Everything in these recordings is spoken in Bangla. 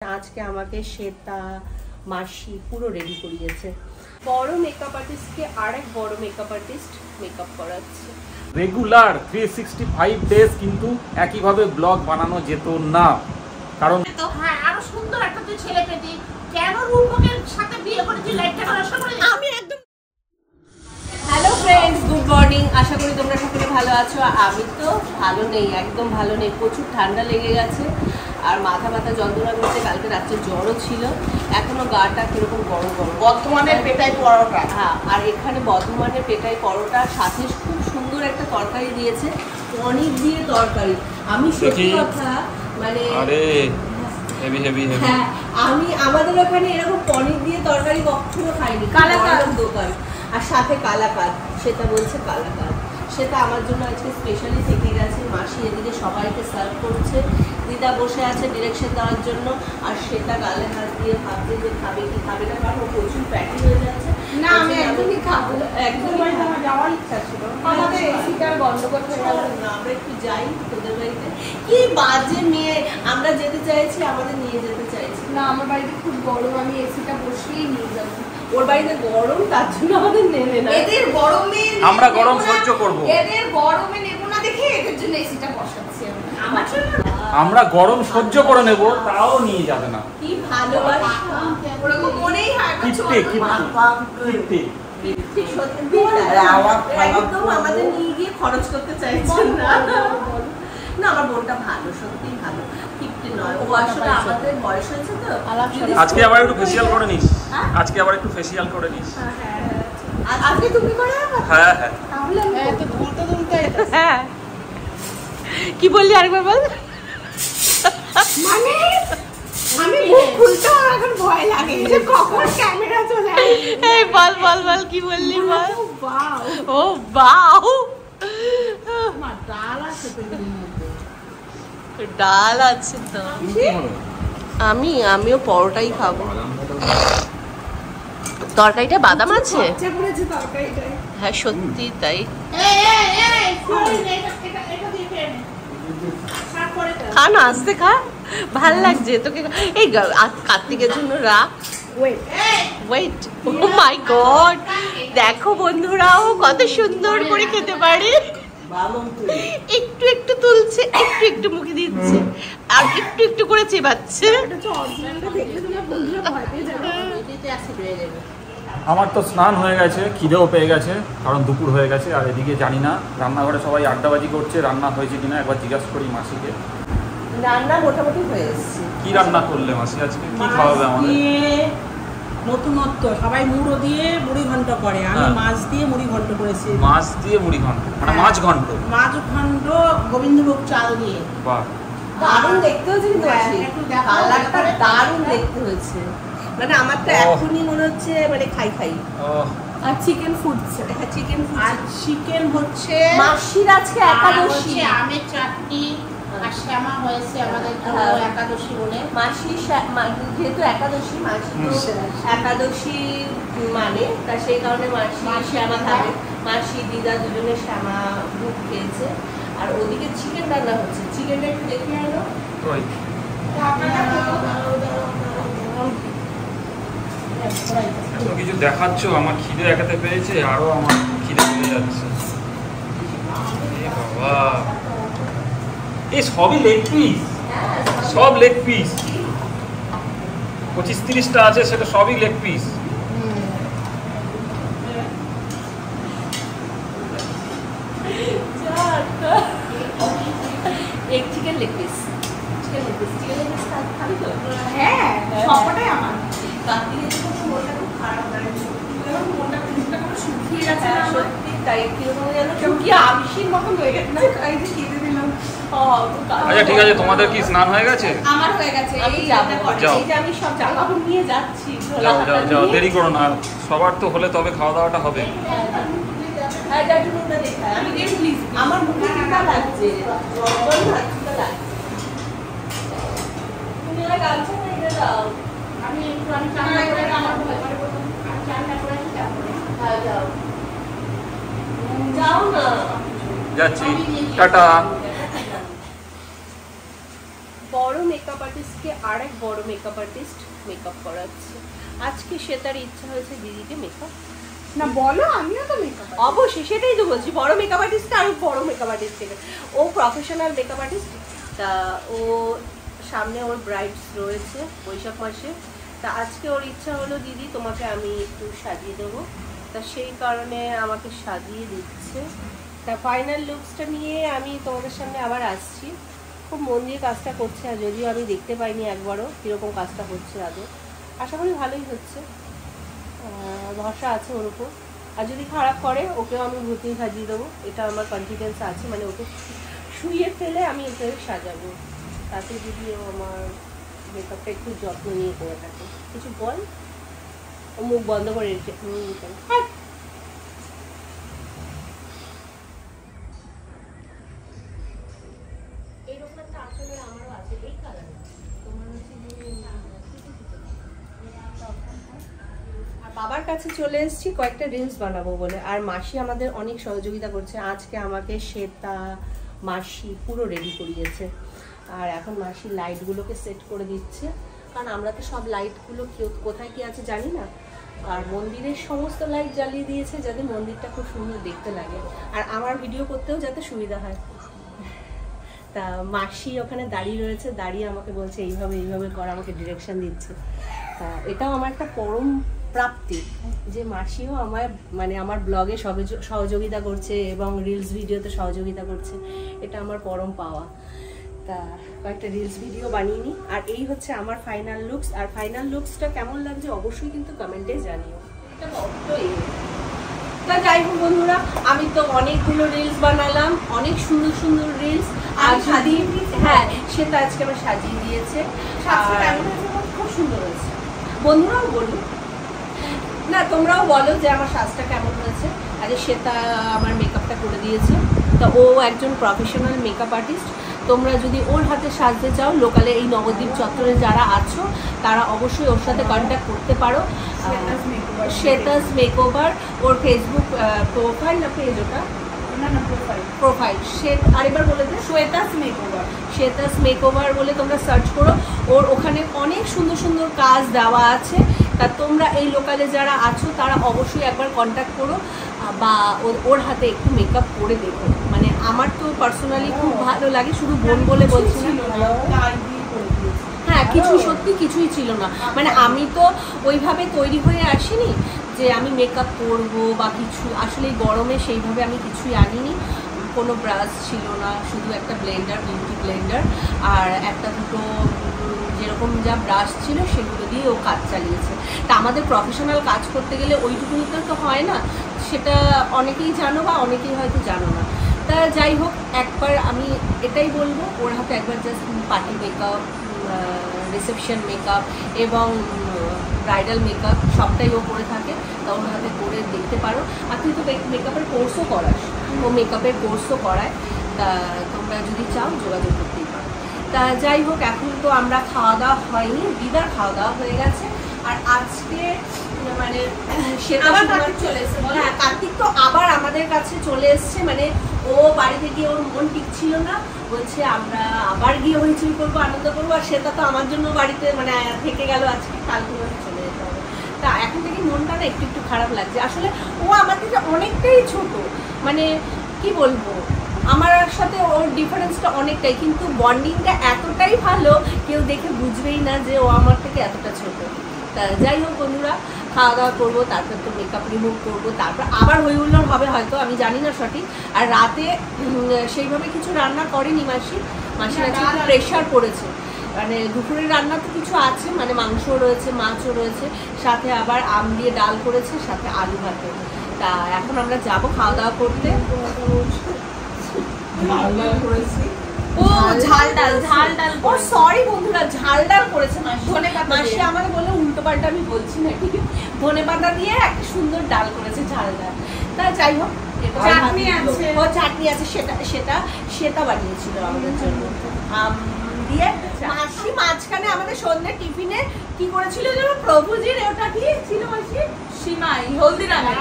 আজকে আমাকে শ্বেতা মাসি পুরো রেডি করিয়েছে। বড় মেকআপ আর্টিস্টকে আরেক বড় মেকআপ আর্টিস্ট মেকআপ করাচ্ছে। রেগুলার 365 ডেজ কিন্তু একইভাবে ব্লগ বানানো যেত না, কারণ তো হ্যাঁ আরো সুন্দর একটা তুই ছেলে পেতি, কেন রূপকের সাথে বিয়ে করেছিস লাইটটা নষ্ট করে দিলি? আমি একদম। Hello friends, good morning. আশা করি তোমরা সকলে ভালো আছো। আমি তো ভালো নেই, একদম ভালো নেই। প্রচুর ঠান্ডা লেগে গেছে আর মাথা ব্যথা যন্ত্রণা করছে। কালকে রাত্রে জ্বরও ছিল, এখনো গাটা কিরকম গরম গরম। বর্তমানের পেটাই পরোটা। হ্যাঁ, আর এখানে বর্ধমানের পেটাই পরোটা, সাথে খুব সুন্দর একটা তরকারি দিয়েছে, পনির দিয়ে তরকারি। আমি সত্যি কথা মানে হেভি হেভি হেভি। হ্যাঁ, আমি আমাদের ওখানে এরকম পনির দিয়ে তরকারি কখনো খাইনি। কালাকাদ দোকান, আর সাথে কালাকাদ, সেটা বলছে কালাকাদ। সেটা আমার জন্য আজকে স্পেশালি থেকে গেছে। মাসি এদিকে সবাইকে সার্ভ করছে, দিদা বসে আছে ডিরেকশন দেওয়ার জন্য, আর সেটা গালে হাত দিয়ে ভাবছে যে খাবে কি খাবে না, কারণ প্রচুর প্যাটি হয়ে যাচ্ছে। না আমি একদমই খাবো, একদমই যাওয়ার ইচ্ছা ছিল। আমাদের এসিটা বন্ধ করতে হবে না, আমরা একটু যাই তোদের বাড়িতে। কি বাজে মেয়ে, আমরা যেতে চাইছি, আমাদের নিয়ে যেতে চাইছি না। আমার বাড়িতে খুব গরম, আমি এসিটা বসিয়েই নিয়ে যাবো। ওর বাড়িতে গরম, তার জন্য আমাদের নেবে না। এদের গরমে আমরা গরম সহ্য করব। এদের গরমে নেব না দেখে এদের জন্য এসিটা বসাচ্ছি আমি। আমার জন্য আমরা গরম সহ্য করে নেব, তাও নিয়ে যাবে না। কি ভালোবাসা, ওরকম মনেই হয় না। কিপটে কিপটে কি সত্যি একদম আমাদের নিয়ে গিয়ে খরচ করতে চাইছেন না। না, আমার বোনটা ভালো, সত্যি ভালো, কিপটে নয়। ও আসলে আমাদের বয়স হয়েছে তো। আজকে আবার একটু ফেসিয়াল করে নিস, আজকে আবার একটু ফেসিয়াল করে নিস। আজকে তুমি করে হ্যাঁ হ্যাঁ। তাহলে তো দুলতে দুলতে হ্যাঁ। কি বললি আরেকবার বল। মানে আমি মুখ খুলতে আমার এখন ভয় লাগে যে কখন ক্যামেরা চলে আসবে। এই বল বল বল, কি বললি বল। বাও, ও বাও, আমার ডাল আছে তো এর মধ্যে। ডাল আছে তো। আমিও পরোটাই খাবো। তরকারিটা বাদাম আছে। ইচ্ছা করেছে তরকারিটাই। হ্যাঁ সত্যি তাই। এই সরি এটা দিয়ে খেয়ে নে। সার করে দে। খা না, আস্তে খা, ভাল লাগছে তোকে। এই কার্তিকের জন্য রাখ। ওয়েট, ও মাই গড, দেখো বন্ধুরাও কত সুন্দর করে খেতে পারে। একটু একটু তুলছে, একটু একটু মুখে দিচ্ছে, আর একটু একটু করে চেবাচ্ছে। এটা তো অরিজিনালটা দেখলে তোমরা বন্ধুরা ভয় পেয়ে যাবে। এটাতে অ্যাসিড হয়ে যাবে। আমার তো স্নান হয়ে গেছে, খিদেও পেয়ে গেছে, কারণ দুপুর হয়ে গেছে। আর এদিকে জানি না রান্নাঘরে সবাই আড্ডাবাজি করছে, রান্না হয়েছে কিনা একবার জিজ্ঞাসা করি মাসিকে। রান্না মোটামুটি হয়ে এসছে। কি রান্না করলে মাসি আজকে, কি খাওয়াবে আমাদের? নতুনত্ব, সবাই মুড়ো দিয়ে মুড়ি ঘন্ট করে, আমি হ্যাঁ। মাছ দিয়ে মুড়ি ঘন্ট করেছি। মাছ দিয়ে মুড়ি ঘন্ট, মানে মাছ ঘন্ট। মাছ ঘন্ট গোবিন্দভোগ চাল দিয়ে। বাহ, দারুণ দেখতে হয়েছে কিন্তু মাসি, একটু দেখাও, কালারটা দেখাও। দারুণ দেখতে হয়েছে। মানে আমার তো ওহ। এখনই মনে হচ্ছে মানে খাই খাই। আর চিকেন ফুটছে। হ্যাঁ, চিকেন আর চিকেন হচ্ছে মাসির আজকে আর একাদশী। হচ্ছে আমের চাটনি আর শ্যামা হয়েছে আমাদের তো হ্যাঁ। একাদশী বলে। মাসি যেহেতু একাদশী, মাসি তো একাদশী মানে, তা সেই কারণে মাসি শ্যামা খাবে। মাসি দিদা দুজনে শ্যামা দুধ খেয়েছে। আর ওদিকে চিকেন রান্না হচ্ছে, চিকেনটা একটু দেখে আনো। ওই এত কিছু দেখাচ্ছ, আমার খিদে একাতে পেয়েছে, আরো আমার খিদে পেয়ে যাচ্ছে। এ বাবা, এই সবই লেগ পিস, সব লেগ পিস। 25-30টা আছে, সেটা সবই লেগ পিস। এক chicken leg piece, chicken leg piece, chicken leg piece খাবি তো? হ্যাঁ, সবটাই আমার। কার্তিকের জন্য তো মনটা খুব খারাপ লাগছে। আমার মনটা কিছুটা কেমন শুকিয়ে গেছে না আমার? সত্যি তাই, কিরকম যেন শুকিয়ে আমিষের মতন হয়ে গেছে না? এই যে কেঁদে দিলাম। আচ্ছা ঠিক আছে, তোমাদের কি স্নান হয়ে গেছে? আমার হয়ে গেছে। আমি এই যাবো, যাও। এই যে আমি সব জামা কাপড় নিয়ে যাচ্ছি, যাও যাও যাও, দেরি করো না, সবার তো হলে তবে খাওয়া দাওয়াটা হবে। হ্যাঁ, এটা একটু মুখটা দেখাই। আমি দেখ প্লিজ, আমার মুখে ঠান্ডা লাগছে, জল ঠান্ডা লাগছে। তুমি আর গামছা না এটা দাও। আমি চান্না করে আমার ভয় করে বললাম, আমি চান্না করে যাবো। হ্যাঁ যাও, যাও না। যাচ্ছি, টাটা। বড় মেকআপ আর্টিস্ট আর্টিস্টকে আর এক বড় মেকআপ আর্টিস্ট মেকআপ করাচ্ছে। আজকে সে তার ইচ্ছা হয়েছে দিদিকে মেকআপ না বলো, আমিও তো মেকআপ অবশ্যই, সেটাই তো বলছি, বড় মেকআপ আর্টিস্ট আর বড় মেকআপ আর্টিস্ট থেকে ও প্রফেশনাল মেকআপ আর্টিস্ট। তা ও সামনে ওর ব্রাইডস রয়েছে বৈশাখ মাসে, তা আজকে ওর ইচ্ছা হলো দিদি তোমাকে আমি একটু সাজিয়ে দেবো, তা সেই কারণে আমাকে সাজিয়ে দিচ্ছে। তা ফাইনাল লুকসটা নিয়ে আমি তোমাদের সামনে আবার আসছি। খুব মন দিয়ে কাজটা করছে, আর যদিও আমি দেখতে পাইনি একবারও কীরকম কাজটা হচ্ছে আদৌ, আশা করি ভালোই হচ্ছে, ভরসা আছে ওর উপর। আর যদি খারাপ করে ওকেও আমি ভূতেই সাজিয়ে দেবো, এটা আমার কনফিডেন্স আছে, মানে ওকে শুইয়ে ফেলে আমি ওকে সাজাবো, তাতে যদি ও আমার মেকআপটা একটু যত্ন নিয়ে করে থাকে। কিছু বল, ও মুখ বন্ধ করে রেখে এইরকম একটা আসলে আমারও আছে, এই কালার তোমার হচ্ছে বাবার কাছে চলে এসেছি কয়েকটা রিলস বানাবো বলে, আর মাসি আমাদের অনেক সহযোগিতা করছে। আজকে আমাকে শ্বেতা মাসি পুরো রেডি করিয়েছে, আর এখন মাসি লাইটগুলোকে সেট করে দিচ্ছে, কারণ আমরা তো সব লাইটগুলো কোথায় কি আছে জানি না, আর মন্দিরের সমস্ত লাইট জ্বালিয়ে দিয়েছে যাতে মন্দিরটা খুব সুন্দর দেখতে লাগে, আর আমার ভিডিও করতেও যাতে সুবিধা হয়। তা মাসি ওখানে দাঁড়িয়ে রয়েছে, দাঁড়িয়ে আমাকে বলছে এইভাবে এইভাবে কর, আমাকে ডিরেকশন দিচ্ছে। তা এটাও আমার একটা পরম প্রাপ্তি যে মাসিও আমার মানে আমার ব্লগে সহযোগিতা করছে এবং রিলস ভিডিওতে সহযোগিতা করছে, এটা আমার পরম পাওয়া। তা কয়েকটা রিলস ভিডিও বানিয়ে নিই, আর এই হচ্ছে আমার ফাইনাল লুকস। আর ফাইনাল লুকসটা কেমন লাগছে অবশ্যই কিন্তু কমেন্টে জানিও। এটা বড্ডই তা যাই হোক বন্ধুরা, আমি তো অনেকগুলো রিলস বানালাম, অনেক সুন্দর সুন্দর রিলস, আর সাজিয়ে হ্যাঁ সেটা আজকে আমার সাজিয়ে দিয়েছে, খুব সুন্দর হয়েছে। বন্ধুরাও বলুন না, তোমরাও বলো যে আমার সাজটা কেমন হয়েছে। আরে সেটা আমার মেকআপটা করে দিয়েছে, তা ও একজন প্রফেশনাল মেকআপ আর্টিস্ট। তোমরা যদি ওর হাতে সাজতে চাও, লোকালে এই নবদ্বীপ চত্বরে যারা আছো তারা অবশ্যই ওর সাথে কন্ট্যাক্ট করতে পারো। শ্বেতাস মেকওভার ওর ফেসবুক প্রোফাইল না পেজ, ওটা প্রোফাইল আরেকবার বলে দে, শ্বেতাস মেকওভার, শ্বেতাস মেকওভার বলে তোমরা সার্চ করো, ওর ওখানে অনেক সুন্দর সুন্দর কাজ দেওয়া আছে। তা তোমরা এই লোকালে যারা আছো তারা অবশ্যই একবার কন্ট্যাক্ট করো, বা ওর হাতে একটু মেকআপ করে দেখো। মানে আমার তো পার্সোনালি খুব ভালো লাগে, শুধু বোন বলে বলছি না, হ্যাঁ কিছু সত্যি কিছুই ছিল না, মানে আমি তো ওইভাবে তৈরি হয়ে আসিনি যে আমি মেকআপ করবো বা কিছু, আসলে এই গরমে সেইভাবে আমি কিছুই আনিনি, কোনো ব্রাশ ছিল না, শুধু একটা ব্লেন্ডার, বিউটি ব্লেন্ডার, আর একটা দুটো যেরকম যা ব্রাশ ছিল সেগুলো দিয়ে ও কাজ চালিয়েছে। তা আমাদের প্রফেশনাল কাজ করতে গেলে ওইটুকুনিতে তো হয় না, সেটা অনেকেই জানো বা অনেকেই হয়তো জানো না। তা যাই হোক, একবার আমি এটাই বলবো, ওর হাতে একবার just party makeup, reception makeup এবং ব্রাইডাল মেকআপ সবটাই ও করে থাকে, তা ওর হাতে করে দেখতে পারো। আর তুই তো মেকআপের কোর্সও করাস, ও মেকআপের কোর্সও করায়, তা তোমরা যদি চাও যোগাযোগ করতেই পারো। তা যাই হোক, এখন তো আমরা খাওয়া দাওয়া হয়নি, দিদার খাওয়া দাওয়া হয়ে গেছে, আর আজকে মানে সেটা চলে এসেছে, হ্যাঁ কার্তিক তো আবার আমাদের কাছে চলে এসছে, মানে ও বাড়িতে গিয়ে ওর মন ঠিক ছিল না, বলছে আমরা আবার গিয়ে হইচই করবো, আনন্দ করবো, আর সেটা তো আমার জন্য বাড়িতে মানে থেকে গেল আজকে, কালকে চলে যেতে হবে। তা এখন থেকে মনটা না একটু একটু খারাপ লাগছে, আসলে ও আমার থেকে অনেকটাই ছোট, মানে কি বলবো, আমার সাথে ওর ডিফারেন্সটা অনেকটাই, কিন্তু বন্ডিংটা এতটাই ভালো কেউ দেখে বুঝবেই না যে ও আমার থেকে এতটা ছোট। তা যাই হোক বন্ধুরা, খাওয়া দাওয়া করবো, তারপর তো মেকআপ রিমুভ করবো, তারপর আবার হইহুল্লোড় হবে হয়তো, আমি জানি না সঠিক। আর রাতে সেইভাবে কিছু রান্না করেনি মাসির কাছে প্রেশার পড়েছে, মানে দুপুরের রান্না তো কিছু আছে, মানে মাংসও রয়েছে, মাছও রয়েছে, সাথে আবার আম দিয়ে ডাল করেছে, সাথে আলু ভাতে। তা এখন আমরা যাবো খাওয়া দাওয়া করতে। ও ঝাল ডাল ও সরি বন্ধুরা, ঝাল ডাল করেছে মাসি, আমাকে বলে উল্টো পাল্টা আমি বলছি না, ঠিক আছে, ধনে পাতা দিয়ে একটা সুন্দর ডাল করেছে, ঝাল ডাল। তা যাই হোক, চাটনি আছে, ও চাটনি আছে, সেটা বানিয়েছিল আমাদের জন্য দিয়ে। মাসি মাঝখানে আমাদের সন্ধ্যে টিফিনে কি করেছিল যেন, প্রভুজির ওটা কি ছিল মাসি, সিমাই হলদিরামে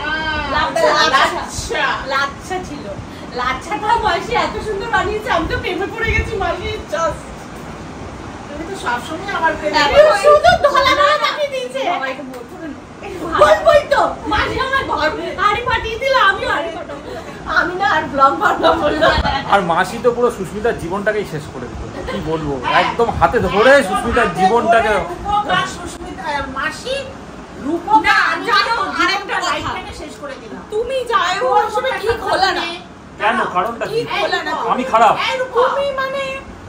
লাচ্ছা ছিল, লাচ্ছাটা মাসি এত সুন্দর বানিয়েছে, আমি তো প্রেমে পড়ে গেছি মাসি। তুমি তো সবসময় আমার শুধু ধলা কাটি দিয়েছে বলবই তো মাঝে আমার হাড়ি পাঠিয়ে দিল আমি হাড়ি পাঠাবো আমি না আর ব্লগ বানাবো বললাম আর মাসি তো পুরো সুস্মিতার জীবনটাকেই শেষ করে দিত কি বলবো একদম হাতে ধরে সুস্মিতার জীবনটাকে মাসি রূপকা জানো আরেকটা লাইফটাকে শেষ করে দিলাম। তুমি যাও ওর সঙ্গে ঠিক হলো না কেন কারণটা কি ঠিক হলো না আমি খারাপ এই রূপা, তুমি মানে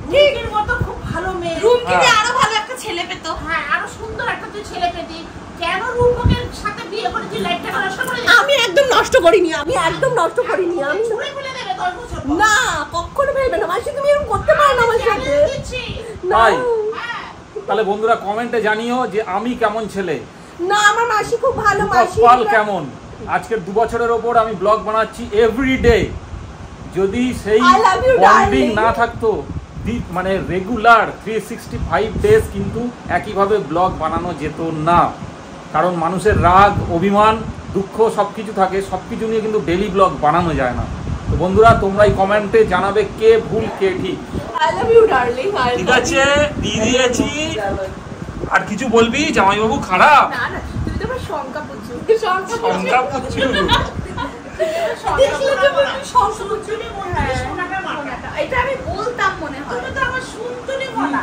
রুমকির মতো খুব ভালো মেয়ে। রুম থেকে হ্যাঁ। আরো ভালো একটা ছেলে পেতো হ্যাঁ, আরো সুন্দর একটা তুই ছেলে পেতি। কেন রূপকের সাথে বিয়ে করে তুই লাইফটাকে নষ্ট করে দিলি? আমি একদম নষ্ট করিনি আমি একদম নষ্ট করিনি আমি ছুঁড়ে ফেলে দেবে 10 বছর পর। না কখনো ভেবে না মাসি তুমি এরকম করতে পারো না আমার সাথে চ্যালেঞ্জ দিচ্ছি। না তাই? হ্যাঁ, তাহলে বন্ধুরা কমেন্টে জানিও যে আমি কেমন ছেলে না আমার মাসি খুব ভালো মাসি পাল কেমন আজকের 2 বছরের ওপর আমি ব্লগ বানাচ্ছি এভরিডে যদি সেই I love you, bonding darling. না থাকতো মানে রেগুলার 365 ডেজ কিন্তু একইভাবে ব্লগ বানানো যেত না কারণ মানুষের রাগ অভিমান দুঃখ সবকিছু থাকে সবকিছু নিয়ে কিন্তু ডেইলি ব্লগ বানানো যায় না তো বন্ধুরা তোমরাই কমেন্টে জানাবে কে ভুল কে ঠিক আই লাভ ইউ ডার্লিং ঠিক আছে দিয়ে দিয়েছি আর কিছু বলবি জামাইবাবু খারাপ না না তুমি তো আমার শঙ্কা পুচ্ছু সংখ্যা পুচ্ছু দেখলে তো বলবি শঙ্কা পুচ্ছু হ্যাঁ, সোনাটা মাথা। এটা আমি বলতাম মনে হয় তুমি তো আমার শুনতুনি বলা।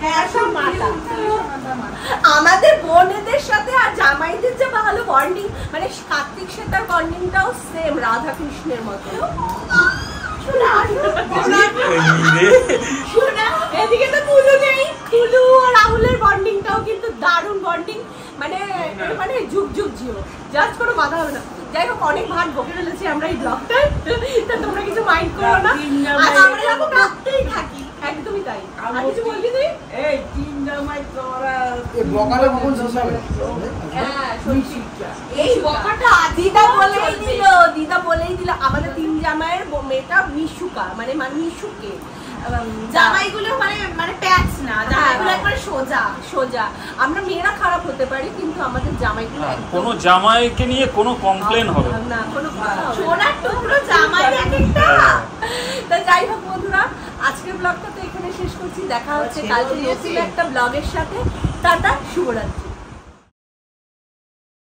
হ্যাঁ সব মাথা সোনাটা মাথা। আমাদের বোনেদের সাথে আর জামাইদের যে ভালো বন্ডিং মানে কার্তিক শ্বেতার বন্ডিংটাও সেম রাধা কৃষ্ণের মতো শোনা এদিকে তো তুলু নেই তুলু আর রাহুলের বন্ডিংটাও কিন্তু দারুণ বন্ডিং মানে মানে যুগ যুগ জিও জাস্ট কোনো বাধা হবে না যাই হোক অনেক ভাগ বকে ফেলেছি আমরা এই ব্লগটায় তা তোমরা কিছু মাইন্ড করো না আর আমরা এরকম রাখতেই থাকি একদমই তাই আর কিছু বলবি তুই এই তিন জামাই তোরা এই বকাটা কখন শেষ হবে? হ্যাঁ এই বকাটা দিদা বলেই দিল আমাদের তিন জামাইয়ের মেয়েটা মিশুকা মানে মিশুকে জামাইগুলো মানে মানে প্যাচ না জামাইগুলো একবারে সোজা আমরা মেয়েরা খারাপ হতে পারি কিন্তু আমাদের জামাইগুলো একদম কোনো জামাইকে নিয়ে কোনো কমপ্লেন হবে না। না কোনো কথা হবে না। সোনার টুকরো জামাই এক একটা তা যাই হোক বন্ধুরা আজকের ব্লগটা তো এখানে শেষ করছি দেখা হচ্ছে কালকে নতুন একটা ব্লগের সাথে টাটা শুভরাত্রি।